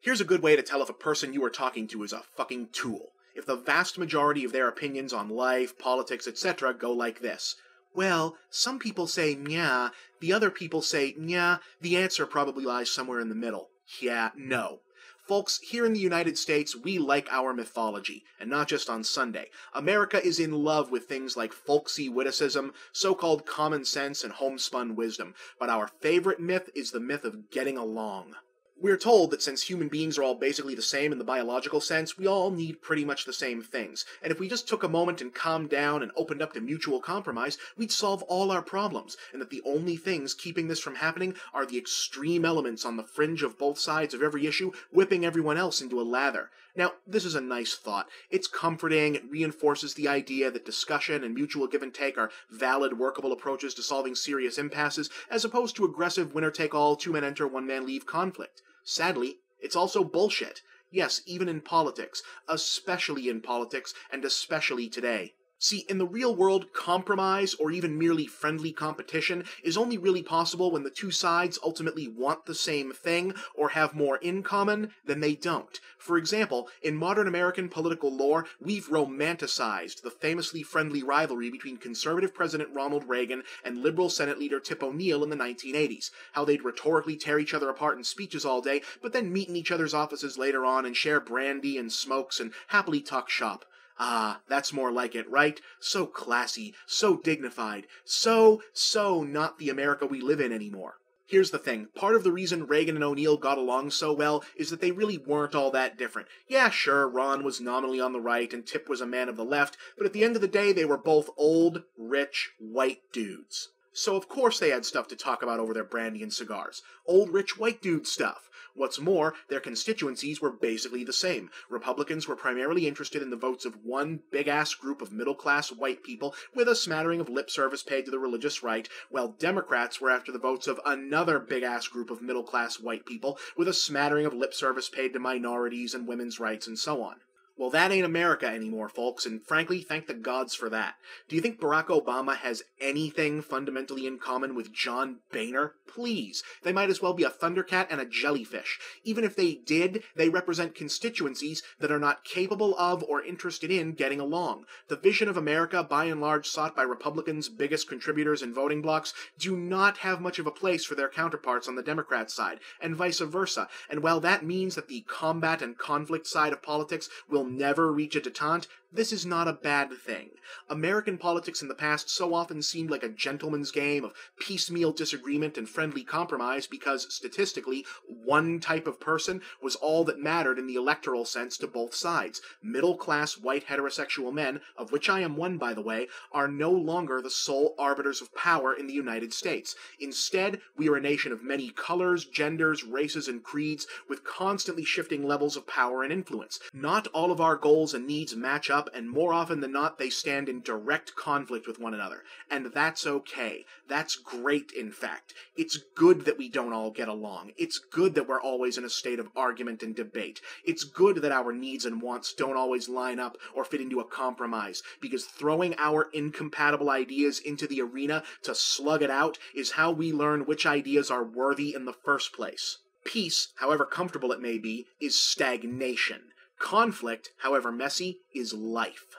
Here's a good way to tell if a person you are talking to is a fucking tool. If the vast majority of their opinions on life, politics, etc. go like this. Well, some people say "nya," the other people say "nya," the answer probably lies somewhere in the middle. Yeah, no. Folks, here in the United States, we like our mythology, and not just on Sunday. America is in love with things like folksy witticism, so-called common sense, and homespun wisdom, but our favorite myth is the myth of getting along. We're told that since human beings are all basically the same in the biological sense, we all need pretty much the same things. And if we just took a moment and calmed down and opened up to mutual compromise, we'd solve all our problems, and that the only things keeping this from happening are the extreme elements on the fringe of both sides of every issue, whipping everyone else into a lather. Now, this is a nice thought. It's comforting, it reinforces the idea that discussion and mutual give and take are valid, workable approaches to solving serious impasses, as opposed to aggressive winner-take-all, two-men-enter, one-man-leave conflict. Sadly, it's also bullshit. Yes, even in politics. Especially in politics, and especially today. See, in the real world, compromise, or even merely friendly competition, is only really possible when the two sides ultimately want the same thing, or have more in common than they don't. For example, in modern American political lore, we've romanticized the famously friendly rivalry between conservative President Ronald Reagan and liberal Senate leader Tip O'Neill in the 1980s, how they'd rhetorically tear each other apart in speeches all day, but then meet in each other's offices later on and share brandy and smokes and happily talk shop. Ah, that's more like it, right? So classy, so dignified, so not the America we live in anymore. Here's the thing, part of the reason Reagan and O'Neill got along so well is that they really weren't all that different. Yeah, sure, Ron was nominally on the right and Tip was a man of the left, but at the end of the day they were both old, rich, white dudes. So of course they had stuff to talk about over their brandy and cigars. Old, rich, white dude stuff. What's more, their constituencies were basically the same. Republicans were primarily interested in the votes of one big-ass group of middle-class white people with a smattering of lip service paid to the religious right, while Democrats were after the votes of another big-ass group of middle-class white people with a smattering of lip service paid to minorities and women's rights and so on. Well, that ain't America anymore, folks, and frankly, thank the gods for that. Do you think Barack Obama has anything fundamentally in common with John Boehner? Please. They might as well be a thundercat and a jellyfish. Even if they did, they represent constituencies that are not capable of or interested in getting along. The vision of America, by and large sought by Republicans' biggest contributors in voting blocs, do not have much of a place for their counterparts on the Democrat side, and vice versa. And while that means that the combat and conflict side of politics will never reach a detente, this is not a bad thing. American politics in the past so often seemed like a gentleman's game of piecemeal disagreement and friendly compromise because, statistically, one type of person was all that mattered in the electoral sense to both sides. Middle-class white heterosexual men, of which I am one by the way, are no longer the sole arbiters of power in the United States. Instead, we are a nation of many colors, genders, races, and creeds, with constantly shifting levels of power and influence. Not all of our goals and needs match up, and more often than not, they stand in direct conflict with one another. And that's okay. That's great, in fact. It's good that we don't all get along. It's good that we're always in a state of argument and debate. It's good that our needs and wants don't always line up or fit into a compromise, because throwing our incompatible ideas into the arena to slug it out is how we learn which ideas are worthy in the first place. Peace, however comfortable it may be, is stagnation. Conflict, however messy, is life.